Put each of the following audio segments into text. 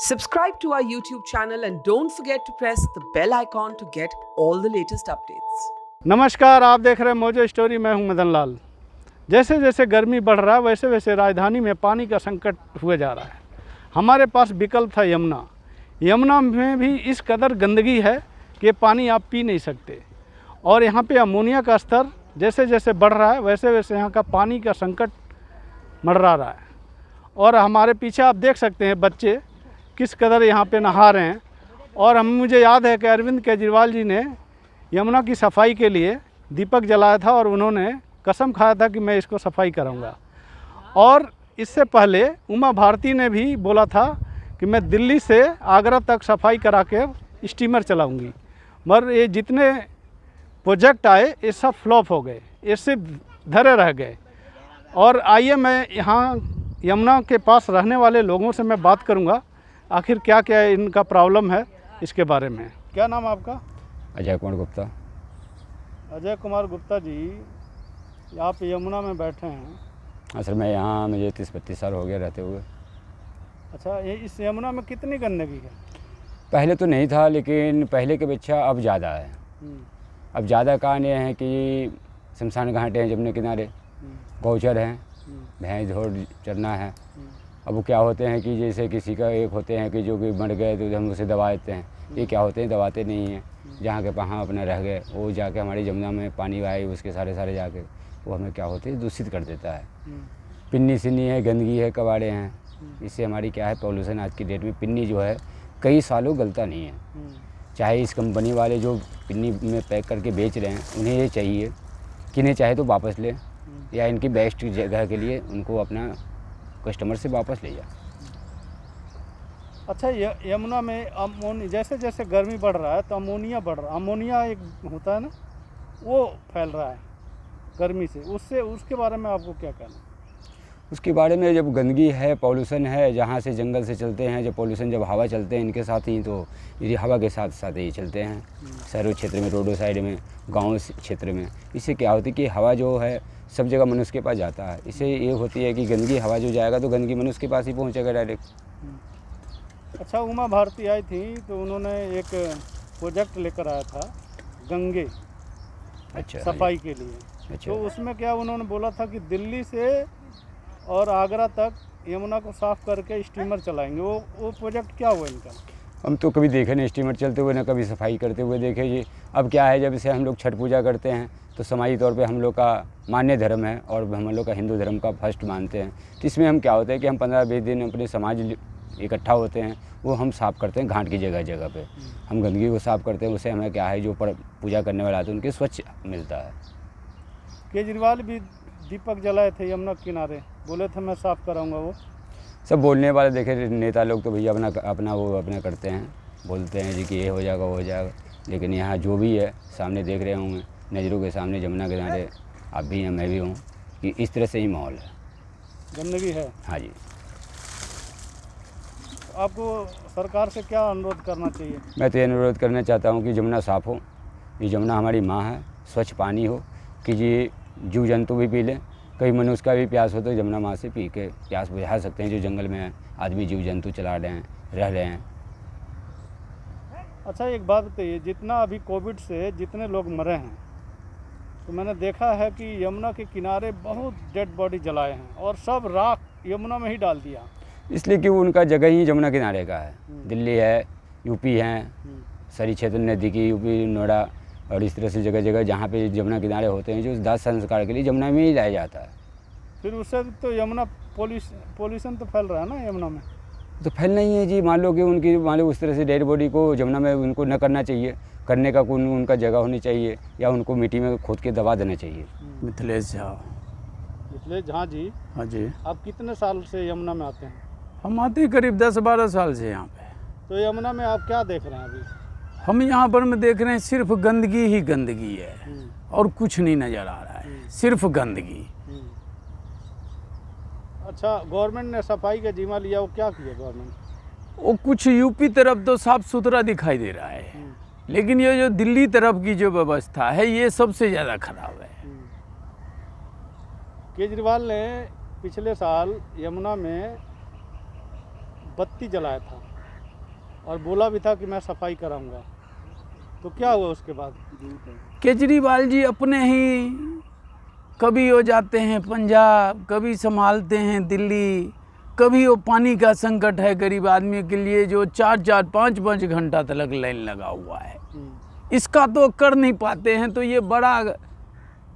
Subscribe to our YouTube channel and don't forget to press the bell icon to get all the latest updates. नमस्कार, आप देख रहे हैं mojo story. मैं हूं मदन लाल। जैसे जैसे गर्मी बढ़ रहा है वैसे वैसे राजधानी में पानी का संकट हुए जा रहा है। हमारे पास विकल्प था यमुना। यमुना में भी इस कदर गंदगी है कि पानी आप पी नहीं सकते, और यहाँ पे अमोनिया का स्तर जैसे जैसे बढ़ रहा है वैसे वैसे यहाँ का पानी का संकट मंडरा रहा है। और हमारे पीछे आप देख सकते हैं बच्चे किस कदर यहाँ पे नहा रहे हैं। और मुझे याद है कि अरविंद केजरीवाल जी ने यमुना की सफाई के लिए दीपक जलाया था और उन्होंने कसम खाया था कि मैं इसको सफाई कराऊंगा। और इससे पहले उमा भारती ने भी बोला था कि मैं दिल्ली से आगरा तक सफाई करा के स्टीमर चलाऊंगी। मगर ये जितने प्रोजेक्ट आए ये सब फ्लॉप हो गए, ये सिर्फ धरे रह गए। और आइए मैं यहाँ यमुना के पास रहने वाले लोगों से मैं बात करूँगा, आखिर क्या क्या इनका प्रॉब्लम है इसके बारे में। क्या नाम आपका? अजय कुमार गुप्ता। अजय कुमार गुप्ता जी, आप यमुना में बैठे हैं। असल में यहाँ मुझे 30-32 साल हो गया रहते हुए। अच्छा, ये इस यमुना में कितनी गंदगी है? पहले तो नहीं था, लेकिन पहले के अपेक्षा अब ज़्यादा है। अब ज़्यादा कारण ये है कि शमशान घाट हैं, जमुना किनारे गौचर हैं, भैंस ढोर चरना है। अब वो क्या होते हैं कि जैसे किसी का एक होते हैं कि जो कि मर गए तो हम उसे दबा देते हैं। ये क्या होते हैं, दबाते नहीं हैं। जहाँ के वहाँ अपना रह गए, वो जाके हमारी यमुना में पानी आए उसके सारे जाके वो हमें क्या होते हैं दूषित कर देता है। पिन्नी सिन्नी है, गंदगी है, कबाड़े हैं। इससे हमारी क्या है पॉल्यूशन आज की डेट में। पिन्नी जो है कई सालों गलता नहीं है। चाहे इस कंपनी वाले जो पिन्नी में पैक करके बेच रहे हैं उन्हें ये चाहिए कि नहीं चाहे तो वापस लें, या इनकी बेस्ट जगह के लिए उनको अपना कस्टमर से वापस ले जाए। अच्छा, यमुना में जैसे जैसे गर्मी बढ़ रहा है तो अमोनिया बढ़ रहा है। अमोनिया एक होता है ना, वो फैल रहा है गर्मी से। उसके बारे में आपको क्या कहना है? उसके बारे में जब गंदगी है, पॉल्यूशन है, जहाँ से जंगल से चलते हैं जब पॉल्यूशन, जब हवा चलते हैं इनके साथ ही, तो ये हवा के साथ साथ ही चलते हैं शहरों क्षेत्र में, रोडों साइड में, गाँव क्षेत्र में। इससे क्या होती है कि हवा जो है सब जगह मनुष्य के पास जाता है। इससे ये होती है कि गंदगी हवा जो जाएगा तो गंदगी मनुष्य के पास ही पहुँचेगा डायरेक्ट। अच्छा, उमा भारती आई थी तो उन्होंने एक प्रोजेक्ट लेकर आया था गंगे, अच्छा, सफाई के लिए। अच्छा। तो उसमें क्या उन्होंने बोला था कि दिल्ली से और आगरा तक यमुना को साफ़ करके स्टीमर चलाएंगे। वो प्रोजेक्ट क्या हुआ इनका? हम तो कभी देखे नहीं स्टीमर चलते हुए, ना कभी सफाई करते हुए देखे जी। अब क्या है, जब से हम लोग छठ पूजा करते हैं तो समाजी तौर पे हम लोग का मान्य धर्म है और हम लोग का हिंदू धर्म का फर्स्ट मानते हैं। तो इसमें हम क्या होता है कि हम 15-20 दिन अपने समाज इकट्ठा होते हैं, वो हम साफ़ करते हैं घाट की जगह जगह पे। हम गंदगी को साफ़ करते हैं, उससे हमें क्या है जो पूजा करने वाले आते हैं उनके स्वच्छ मिलता है। केजरीवाल भी दीपक जलाए थे यमुना किनारे, बोले थे मैं साफ़ कराऊंगा। वो सब बोलने वाले देखे नेता लोग तो भैया अपना करते हैं, बोलते हैं जी कि ये हो जाएगा वो हो जाएगा। लेकिन यहाँ जो भी है सामने देख रहे होंगे, नज़रों के सामने यमुना के किनारे आप भी हैं, मैं भी हूँ, कि इस तरह से ही माहौल है, गंदगी है। हाँ जी। आपको सरकार से क्या अनुरोध करना चाहिए? मैं तो ये अनुरोध करना चाहता हूँ कि यमुना साफ़ हो। ये यमुना हमारी माँ है, स्वच्छ पानी हो कि ये जीव जंतु भी पी लें। कई मनुष्य का भी प्यास हो तो यमुना माँ से पी के प्यास बुझा सकते हैं। जो जंगल में आदमी जीव जंतु चला रहे हैं, रह रहे हैं। अच्छा, एक बात बताइए, जितना अभी कोविड से जितने लोग मरे हैं तो मैंने देखा है कि यमुना के किनारे बहुत डेड बॉडी जलाए हैं और सब राख यमुना में ही डाल दिया। इसलिए कि उनका जगह ही यमुना किनारे का है। दिल्ली है, यूपी है, शहरी क्षेत्र नज़दीकी यूपी, नोएडा, और इस तरह से जगह जगह जहाँ पे यमुना किनारे होते हैं जो दाह संस्कार के लिए यमुना में ही लाया जाता है। फिर उससे तो यमुना पॉल्यूशन तो फैल रहा है ना यमुना में। तो फैलना ही है जी। मान लो कि उस तरह से डेड बॉडी को यमुना में उनको न करना चाहिए, करने का कोई उनका जगह होनी चाहिए, या उनको मिट्टी में खोद के दबा देना चाहिए। मिथिलेश झा जी। हाँ जी, आप कितने साल से यमुना में आते हैं? हम आते हैं करीब 10-12 साल से यहाँ पे। तो यमुना में आप क्या देख रहे हैं अभी? हम यहाँ पर में देख रहे हैं सिर्फ गंदगी ही गंदगी है और कुछ नहीं नज़र आ रहा है, सिर्फ गंदगी। अच्छा, गवर्नमेंट ने सफाई का जिम्मा लिया, वो क्या किया गवर्नमेंट? वो कुछ यूपी तरफ तो साफ सुथरा दिखाई दे रहा है, लेकिन ये जो दिल्ली तरफ की जो व्यवस्था है ये सबसे ज़्यादा खराब है। केजरीवाल ने पिछले साल यमुना में बत्ती जलाया था और बोला भी था कि मैं सफाई कराऊंगा, तो क्या हुआ उसके बाद? केजरीवाल जी अपने ही, कभी वो जाते हैं पंजाब, कभी संभालते हैं दिल्ली, कभी वो पानी का संकट है गरीब आदमी के लिए जो 4-4, 5-5 घंटा तक लाइन लगा हुआ है, इसका तो कर नहीं पाते हैं। तो ये बड़ा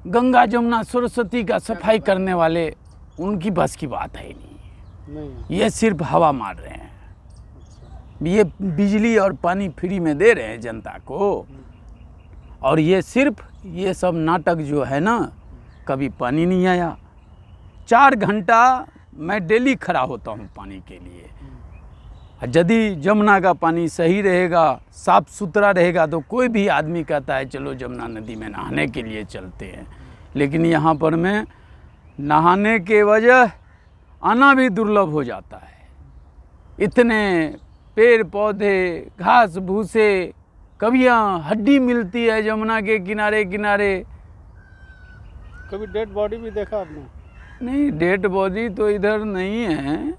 गंगा जमुना सरस्वती का सफाई करने वाले, उनकी बस की बात है नहीं, ये सिर्फ हवा मार रहे हैं। ये बिजली और पानी फ्री में दे रहे हैं जनता को, और ये सिर्फ ये सब नाटक जो है ना, कभी पानी नहीं आया। 4 घंटा मैं डेली खड़ा होता हूँ पानी के लिए। यदि जमुना का पानी सही रहेगा, साफ़ सुथरा रहेगा, तो कोई भी आदमी कहता है चलो जमुना नदी में नहाने के लिए चलते हैं। लेकिन यहाँ पर में नहाने के वजह आना भी दुर्लभ हो जाता है। इतने पेड़ पौधे, घास भूसे, कभी यहाँ हड्डी मिलती है जमुना के किनारे किनारे। कभी डेड बॉडी भी देखा आपने? नहीं, डेड बॉडी तो इधर नहीं है,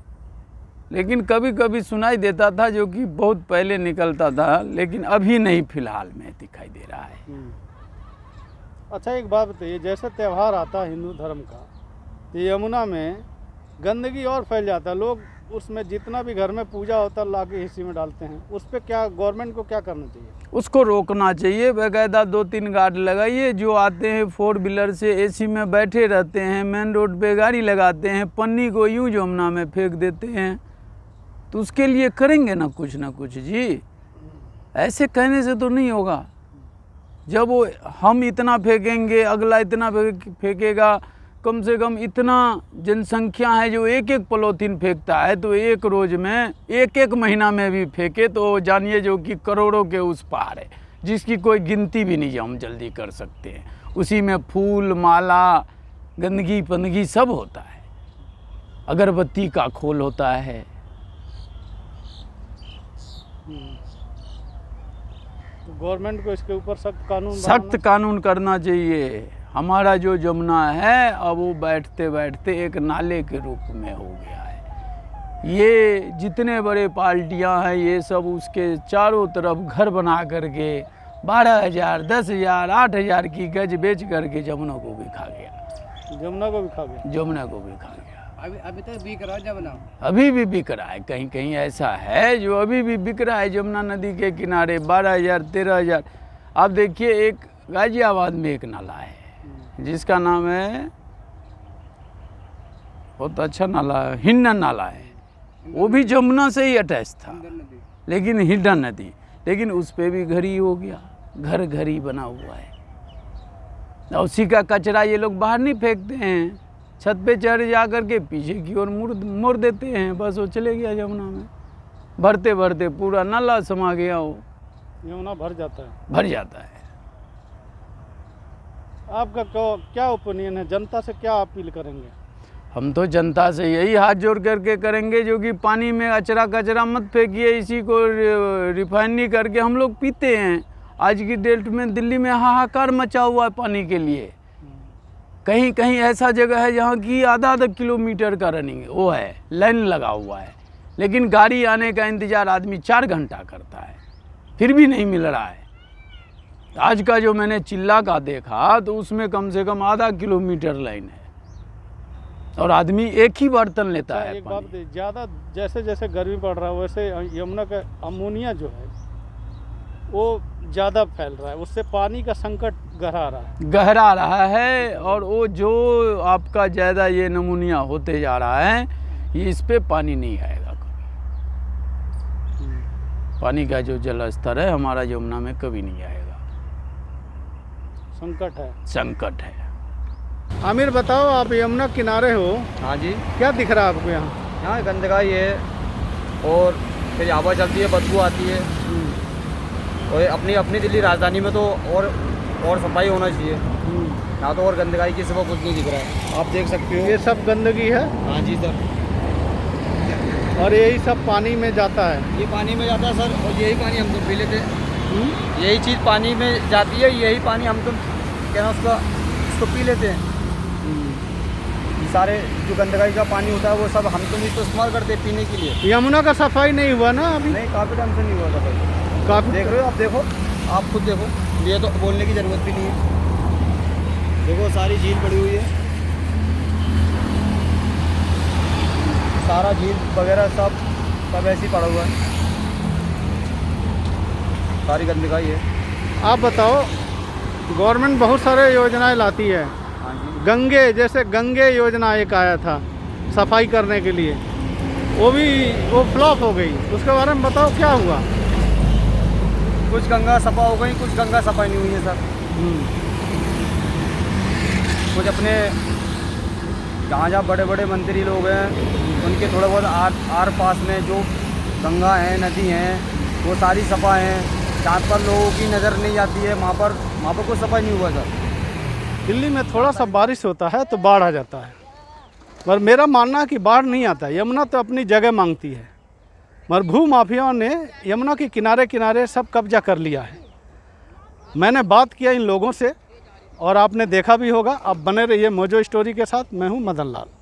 लेकिन कभी कभी सुनाई देता था, जो कि बहुत पहले निकलता था, लेकिन अभी नहीं, फिलहाल में दिखाई दे रहा है। अच्छा, एक बात बताइए, जैसे त्यौहार आता है हिंदू धर्म का, तो यमुना में गंदगी और फैल जाता है। लोग उसमें जितना भी घर में पूजा होता है ला के इसी में डालते हैं। उस पर क्या गवर्नमेंट को क्या करना चाहिए? उसको रोकना चाहिए। बाकायदा 2-3 गार्ड लगाइए, जो आते हैं 4 व्हीलर से एसी में बैठे रहते हैं, मेन रोड पे गाड़ी लगाते हैं, पन्नी को यूं जमुना में फेंक देते हैं, तो उसके लिए करेंगे ना कुछ जी। ऐसे कहने से तो नहीं होगा। जब वो हम इतना फेंकेंगे, अगला इतना फेंकेगा, कम से कम इतना जनसंख्या है जो एक पॉलीथीन फेंकता है, तो एक रोज़ में, एक महीना में भी फेंके तो जानिए जो कि करोड़ों के उस पार है, जिसकी कोई गिनती भी नहीं हम जल्दी कर सकते हैं। उसी में फूल माला, गंदगी पंदगी सब होता है, अगरबत्ती का खोल होता है। तो गवर्नमेंट को इसके ऊपर सख्त कानून करना चाहिए। हमारा जो जमुना है अब वो बैठते बैठते एक नाले के रूप में हो गया है। ये जितने बड़े पार्टियां हैं, ये सब उसके चारों तरफ घर बना करके 12,000, 10,000, 8,000 की गज बेच करके जमुना को भी खा गया। जमुना को भी खा गया। जमुना को भी खा गया। अभी तक बिक रहा है जमुना? अभी भी बिक रहा है, कहीं कहीं ऐसा है जो अभी भी बिक रहा है जमुना नदी के किनारे 12,000, 13,000। आप देखिए, एक गाजियाबाद में एक नाला है जिसका नाम है, बहुत अच्छा नाला है, हिंडन नाला है। वो भी जमुना से ही अटैच था, लेकिन हिंडन नदी, लेकिन उस पे भी घर ही हो गया, घर ही बना हुआ है। और उसी का कचरा ये लोग बाहर नहीं फेंकते हैं, छत पे चढ़ जा करके पीछे की ओर मोड़ देते हैं, बस वो चले गया जमुना में। भरते भरते पूरा नाला समा गया, वो यमुना भर जाता है। भर जाता है। आपका क्या ओपिनियन है? जनता से क्या अपील करेंगे? हम तो जनता से यही हाथ जोड़ करके करेंगे, जो कि पानी में कचरा मत फेंकिए, इसी को रिफाइनरी करके हम लोग पीते हैं। आज की डेट में दिल्ली में हाहाकार मचा हुआ है पानी के लिए। कहीं कहीं ऐसा जगह है जहाँ की आधा किलोमीटर का रनिंग वो है, लाइन लगा हुआ है, लेकिन गाड़ी आने का इंतज़ार आदमी 4 घंटा करता है, फिर भी नहीं मिल रहा है। आज का जो मैंने चिल्ला का देखा तो उसमें कम से कम आधा किलोमीटर लाइन है, और आदमी एक ही बर्तन लेता है। एक बात, ज़्यादा जैसे जैसे गर्मी पड़ रहा है वैसे यमुना का अमोनिया जो है वो ज़्यादा फैल रहा है, उससे पानी का संकट गहरा रहा है। और वो जो आपका ज़्यादा ये नमूनिया होते जा रहा है, ये इस पे पानी नहीं आएगा कभी। पानी का जो जल स्तर है हमारा यमुना में कभी नहीं आएगा। संकट है। आमिर बताओ, आप यमुना किनारे हो? हाँ जी। क्या दिख रहा है आपको यहाँ? यहाँ गंदगाई है और फिर हवा चलती है, बदबू आती है। और अपनी दिल्ली राजधानी में तो और सफाई होना चाहिए। यहाँ तो और गंदगाई की सिवा कुछ नहीं दिख रहा है, आप देख सकते हो। ये सब गंदगी है? हाँ जी सर। और यही सब पानी में जाता है? ये पानी में जाता है सर, और यही पानी हम तो पी लेते हैं। यही चीज़ पानी में जाती है, यही पानी हम तो क्या उसको पी लेते हैं। सारे जो गंदगी का पानी होता है वो सब हम तो नहीं तो इस्तेमाल करते हैं पीने के लिए। यमुना का सफाई नहीं हुआ ना अभी? नहीं, काफ़ी टाइम से नहीं हुआ था भाई। काफी देख रहे हो, आप देखो, आप खुद देखो, ये तो बोलने की ज़रूरत भी नहीं है। देखो सारी झील पड़ी हुई है, सारा झील वगैरह सब ऐसे ही पड़ा हुआ है, सारी गंदगी है। आप बताओ, गवर्नमेंट बहुत सारे योजनाएं लाती है। हाँ जी। गंगे, जैसे गंगे योजना एक आया था सफाई करने के लिए, वो फ्लॉप हो गई, उसके बारे में बताओ क्या हुआ? कुछ गंगा सफा हो गई, कुछ गंगा सफाई नहीं हुई है सर। कुछ अपने जहाँ बड़े बड़े मंत्री लोग हैं उनके थोड़ा बहुत आर पास में जो गंगा हैं, नदी हैं, वो सारी सफा हैं। जहाँ पर लोगों की नज़र नहीं आती है वहाँ पर कोई सफाई नहीं हुआ सर। दिल्ली में थोड़ा सा बारिश होता है तो बाढ़ आ जाता है, पर मेरा मानना है कि बाढ़ नहीं आता। यमुना तो अपनी जगह मांगती है, मगर भू माफियाओं ने यमुना के किनारे किनारे सब कब्जा कर लिया है। मैंने बात किया इन लोगों से और आपने देखा भी होगा। आप बने रहिए मोजो स्टोरी के साथ। मैं हूं Madan Lal.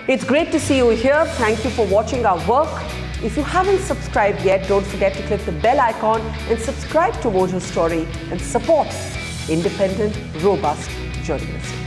It's great to see you here. Thank you for watching our work. If you haven't subscribed yet, don't forget to click the bell icon and subscribe to Mojo Story and support independent, robust journalism.